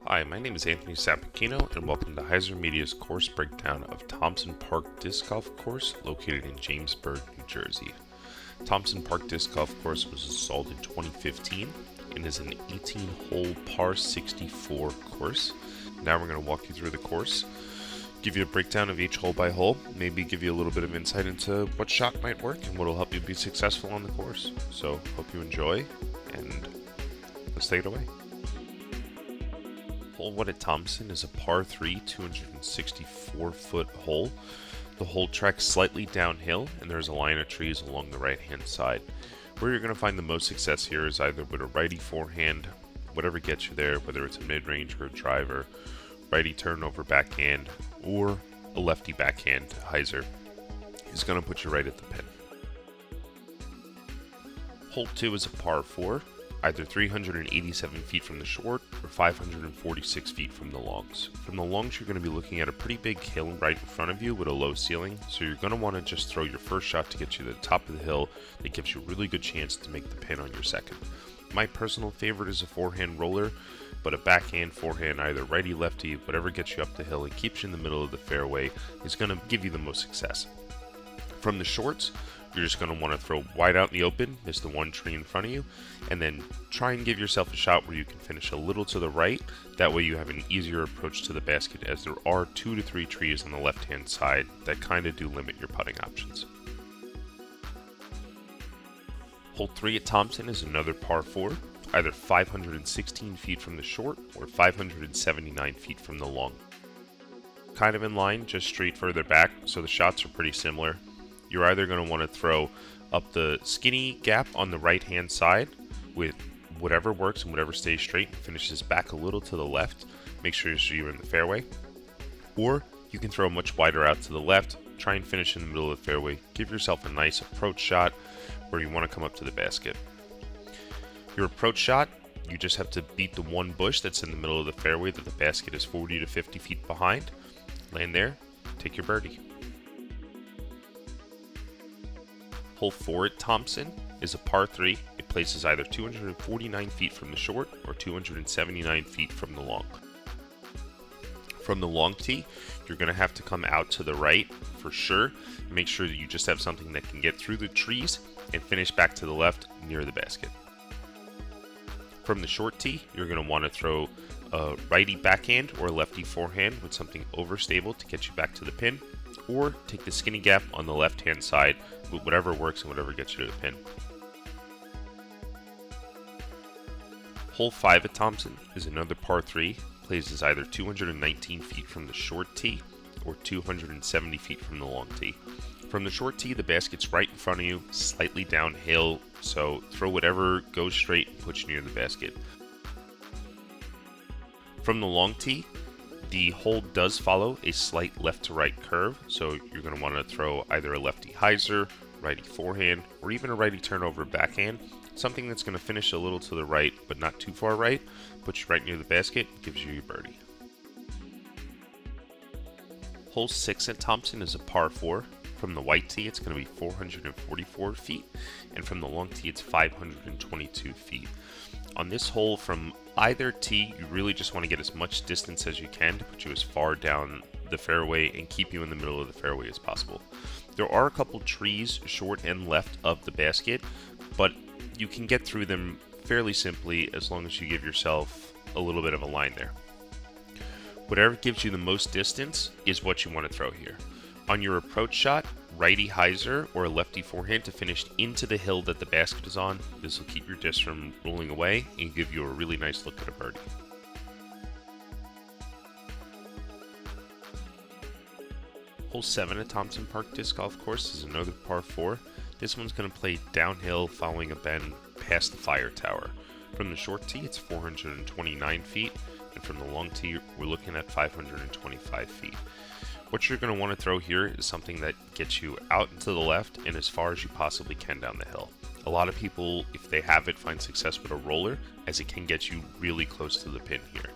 Hi, my name is Anthony Sapacchino, and welcome to Heiser Media's course breakdown of Thompson Park Disc Golf Course located in Jamesburg, New Jersey. Thompson Park Disc Golf Course was installed in 2015 and is an 18-hole par 64 course. Now we're going to walk you through the course, give you a breakdown of each hole by hole, maybe give you a little bit of insight into what shot might work and what will help you be successful on the course. So, hope you enjoy, and let's take it away. Hole 1 at Thompson is a par 3, 264-foot hole. The hole tracks slightly downhill, and there's a line of trees along the right-hand side. Where you're going to find the most success here is either with a righty forehand, whatever gets you there, whether it's a mid-range or a driver, righty turnover backhand, or a lefty backhand hyzer is going to put you right at the pin. Hole 2 is a par 4. Either 387 feet from the short or 546 feet from the longs. From the longs, you're going to be looking at a pretty big hill right in front of you with a low ceiling, so you're going to want to just throw your first shot to get you to the top of the hill. That gives you a really good chance to make the pin on your second. My personal favorite is a forehand roller, but a backhand, forehand, either righty, lefty, whatever gets you up the hill and keeps you in the middle of the fairway is going to give you the most success. From the shorts, you're just going to want to throw wide out in the open, miss the one tree in front of you, and then try and give yourself a shot where you can finish a little to the right. That way you have an easier approach to the basket, as there are 2 to 3 trees on the left-hand side that kind of do limit your putting options. Hole 3 at Thompson is another par 4, either 516 feet from the short or 579 feet from the long. Kind of in line, just straight further back, so the shots are pretty similar. You're either going to want to throw up the skinny gap on the right-hand side with whatever works and whatever stays straight and finishes back a little to the left. Make sure you're in the fairway. Or you can throw much wider out to the left, try and finish in the middle of the fairway. Give yourself a nice approach shot where you want to come up to the basket. Your approach shot, you just have to beat the one bush that's in the middle of the fairway that the basket is 40 to 50 feet behind. Land there, take your birdie. Hole 4 at Thompson is a par 3. It places either 249 feet from the short or 279 feet from the long. From the long tee, you're going to have to come out to the right for sure. Make sure that you just have something that can get through the trees and finish back to the left near the basket. From the short tee, you're going to want to throw a righty backhand or a lefty forehand with something overstable to get you back to the pin, or take the skinny gap on the left-hand side with whatever works and whatever gets you to the pin. Hole 5 at Thompson is another par 3, plays as either 219 feet from the short tee or 270 feet from the long tee. From the short tee, the basket's right in front of you, slightly downhill, so throw whatever goes straight and puts you near the basket. From the long tee, the hole does follow a slight left to right curve, so you're going to want to throw either a lefty hyzer, righty forehand, or even a righty turnover backhand. Something that's going to finish a little to the right, but not too far right, puts you right near the basket, gives you your birdie. Hole 6 at Thompson is a par 4. From the white tee, it's going to be 444 feet, and from the long tee, it's 522 feet. On this hole, from either tee, you really just want to get as much distance as you can to put you as far down the fairway and keep you in the middle of the fairway as possible. There are a couple trees short and left of the basket, but you can get through them fairly simply as long as you give yourself a little bit of a line there. Whatever gives you the most distance is what you want to throw here. On your approach shot, righty hyzer or a lefty forehand to finish into the hill that the basket is on. This will keep your disc from rolling away and give you a really nice look at a birdie. Hole 7 at Thompson Park Disc Golf Course is another par 4. This one's going to play downhill following a bend past the fire tower. From the short tee, it's 429 feet, and from the long tee, we're looking at 525 feet. What you're going to want to throw here is something that gets you out and to the left and as far as you possibly can down the hill. A lot of people, if they have it, find success with a roller, as it can get you really close to the pin here.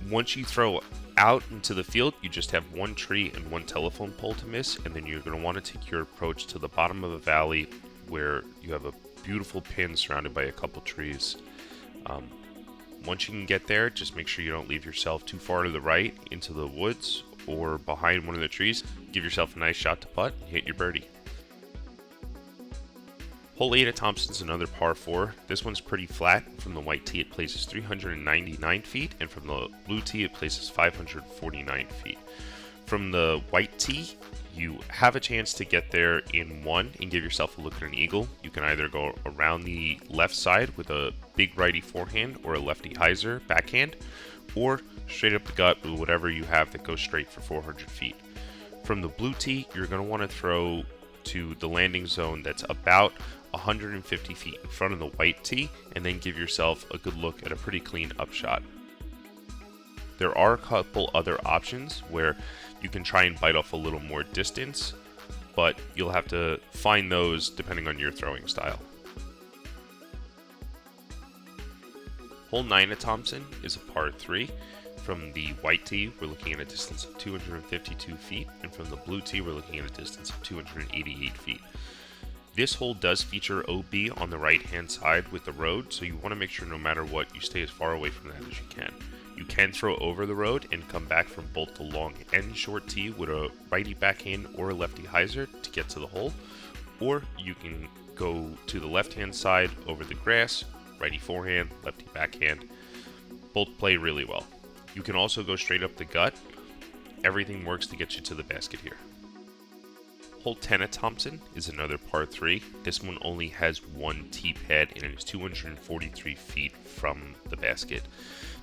Once you throw out into the field, you just have one tree and one telephone pole to miss, and then you're going to want to take your approach to the bottom of a valley where you have a beautiful pin surrounded by a couple trees. Um, Once you can get there, just make sure you don't leave yourself too far to the right into the woods or behind one of the trees. Give yourself a nice shot to putt and hit your birdie. Hole 8 at Thompson's another par 4. This one's pretty flat. From the white tee, it places 399 feet, and from the blue tee, it places 549 feet. From the white tee, you have a chance to get there in one and give yourself a look at an eagle. You can either go around the left side with a big righty forehand or a lefty hyzer backhand, or straight up the gut with whatever you have that goes straight for 400 feet. From the blue tee, you're going to want to throw to the landing zone that's about 150 feet in front of the white tee, and then give yourself a good look at a pretty clean upshot. There are a couple other options where you can try and bite off a little more distance, but you'll have to find those depending on your throwing style. Hole 9 at Thompson is a par 3. From the white tee, we're looking at a distance of 252 feet, and from the blue tee, we're looking at a distance of 288 feet. This hole does feature OB on the right-hand side with the road, so you want to make sure no matter what, you stay as far away from that as you can. You can throw over the road and come back from both the long and short tee with a righty backhand or a lefty hyzer to get to the hole, or you can go to the left-hand side over the grass, righty forehand, lefty backhand. Both play really well. You can also go straight up the gut. Everything works to get you to the basket here. Hole 10 at Thompson is another par 3. This one only has one tee pad and it is 243 feet from the basket.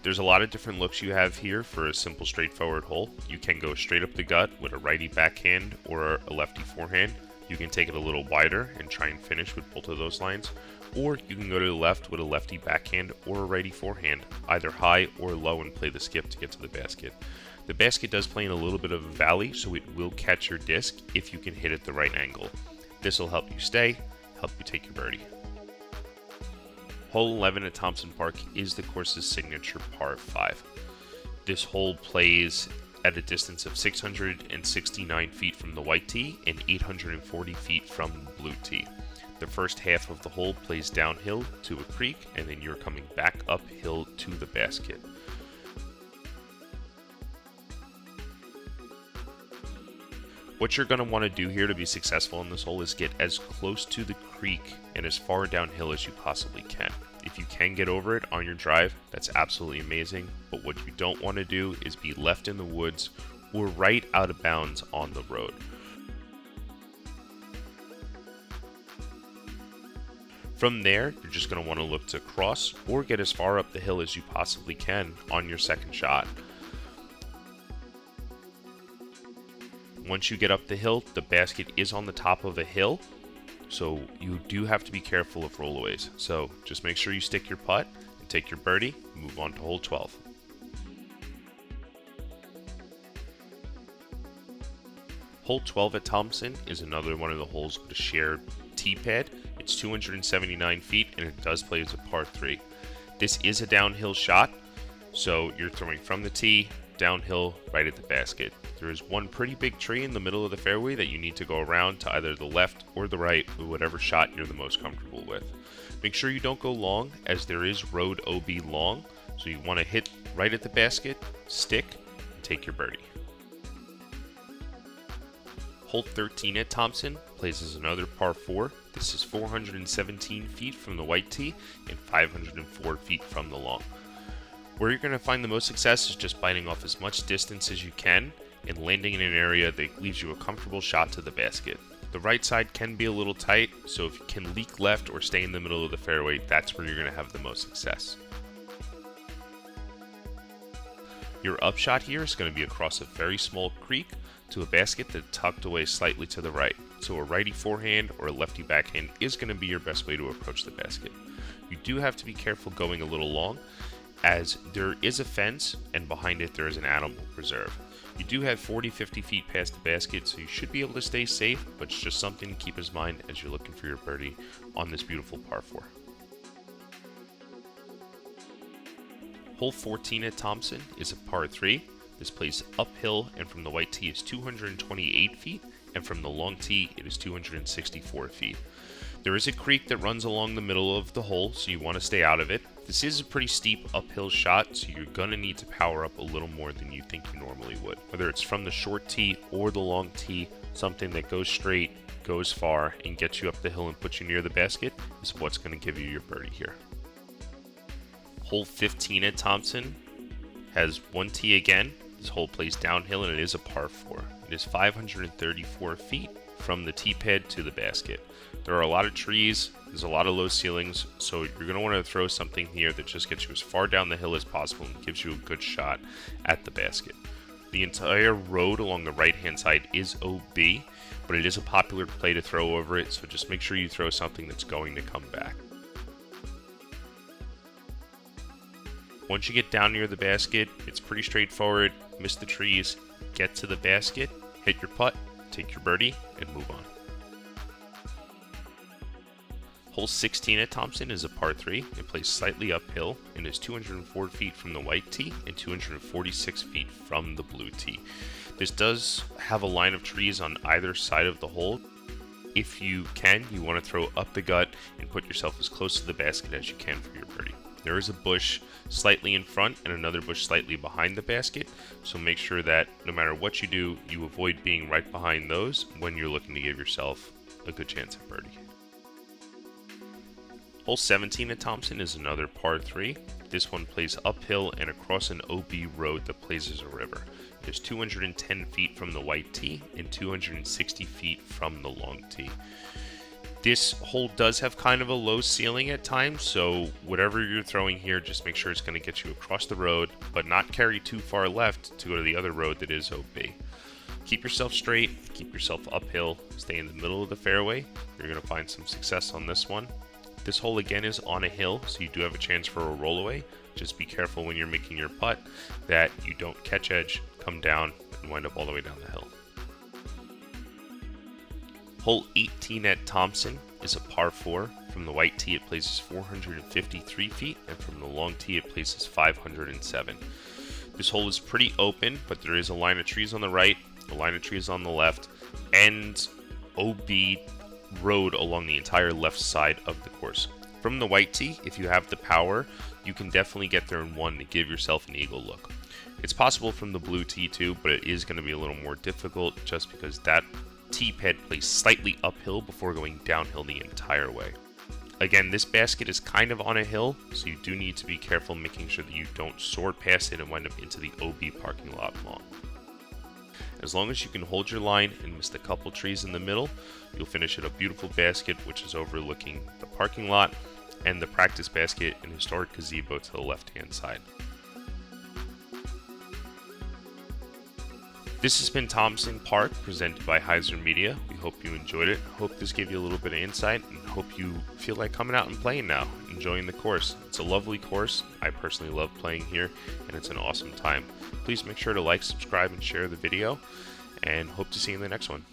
There's a lot of different looks you have here for a simple straightforward hole. You can go straight up the gut with a righty backhand or a lefty forehand. You can take it a little wider and try and finish with both of those lines. Or you can go to the left with a lefty backhand or a righty forehand, either high or low, and play the skip to get to the basket. The basket does play in a little bit of a valley, so it will catch your disc if you can hit it the right angle. This will help you stay, help you take your birdie. Hole 11 at Thompson Park is the course's signature par 5. This hole plays at a distance of 669 feet from the white tee and 840 feet from the blue tee. The first half of the hole plays downhill to a creek, and then you're coming back uphill to the basket. What you're going to want to do here to be successful in this hole is get as close to the creek and as far downhill as you possibly can. If you can get over it on your drive, that's absolutely amazing, but what you don't want to do is be left in the woods or right out of bounds on the road. From there, you're just going to want to look to cross or get as far up the hill as you possibly can on your second shot. Once you get up the hill, the basket is on the top of a hill, so you do have to be careful of rollaways. So just make sure you stick your putt and take your birdie and move on to hole 12. Hole 12 at Thompson is another one of the holes with a shared tee pad. It's 279 feet and it does play as a par 3. This is a downhill shot, so you're throwing from the tee, downhill, right at the basket. There is one pretty big tree in the middle of the fairway that you need to go around to either the left or the right with whatever shot you're the most comfortable with. Make sure you don't go long, as there is road OB long, so you want to hit right at the basket, stick, and take your birdie. Hole 13 at Thompson plays as another par 4. This is 417 feet from the white tee and 504 feet from the long. Where you're going to find the most success is just biting off as much distance as you can and landing in an area that leaves you a comfortable shot to the basket. The right side can be a little tight, so if you can leak left or stay in the middle of the fairway, that's where you're going to have the most success. Your upshot here is going to be across a very small creek to a basket that's tucked away slightly to the right. So a righty forehand or a lefty backhand is going to be your best way to approach the basket. You do have to be careful going a little long, as there is a fence and behind it there is an animal preserve. You do have 40-50 feet past the basket, so you should be able to stay safe, but it's just something to keep in mind as you're looking for your birdie on this beautiful par 4. Hole 14 at Thompson is a par 3. This plays uphill, and from the white tee is 228 feet, and from the long tee it is 264 feet. There is a creek that runs along the middle of the hole, so you want to stay out of it. This is a pretty steep uphill shot, so you're going to need to power up a little more than you think you normally would. Whether it's from the short tee or the long tee, something that goes straight, goes far, and gets you up the hill and puts you near the basket is what's going to give you your birdie here. Hole 15 at Thompson has one tee again. This hole plays downhill and it is a par 4. It is 534 feet from the tee pad to the basket. There are a lot of trees, there's a lot of low ceilings, so you're going to want to throw something here that just gets you as far down the hill as possible and gives you a good shot at the basket. The entire road along the right hand side is OB, but it is a popular play to throw over it, so just make sure you throw something that's going to come back. Once you get down near the basket, it's pretty straightforward. Miss the trees, get to the basket, hit your putt, take your birdie, and move on. Hole 16 at Thompson is a par 3. It plays slightly uphill and is 204 feet from the white tee and 246 feet from the blue tee. This does have a line of trees on either side of the hole. If you can, you want to throw up the gut and put yourself as close to the basket as you can for your birdie. There is a bush slightly in front and another bush slightly behind the basket, so make sure that no matter what you do, you avoid being right behind those when you're looking to give yourself a good chance at birdie. Hole 17 at Thompson is another par 3. This one plays uphill and across an OB road that plays as a river. It is 210 feet from the white tee and 260 feet from the long tee. This hole does have kind of a low ceiling at times, so whatever you're throwing here, just make sure it's going to get you across the road, but not carry too far left to go to the other road that is OB. Keep yourself straight, keep yourself uphill, stay in the middle of the fairway. You're going to find some success on this one. This hole again is on a hill, so you do have a chance for a rollaway. Just be careful when you're making your putt that you don't catch edge, come down, and wind up all the way down the hill. Hole 18 at Thompson is a par 4. From the white tee it places 453 feet, and from the long tee it places 507. This hole is pretty open, but there is a line of trees on the right, a line of trees on the left, and OB road along the entire left side of the course. From the white tee, if you have the power, you can definitely get there in one to give yourself an eagle look. It's possible from the blue tee too, but it is going to be a little more difficult just because that tee pad plays slightly uphill before going downhill the entire way. Again, this basket is kind of on a hill, so you do need to be careful making sure that you don't soar past it and wind up into the OB parking lot long. As long as you can hold your line and miss the couple trees in the middle, you'll finish at a beautiful basket which is overlooking the parking lot and the practice basket and historic gazebo to the left-hand side. This has been Thompson Park, presented by Heiser Media. We hope you enjoyed it. Hope this gave you a little bit of insight, and hope you feel like coming out and playing now, enjoying the course. It's a lovely course. I personally love playing here, and it's an awesome time. Please make sure to like, subscribe, and share the video, and hope to see you in the next one.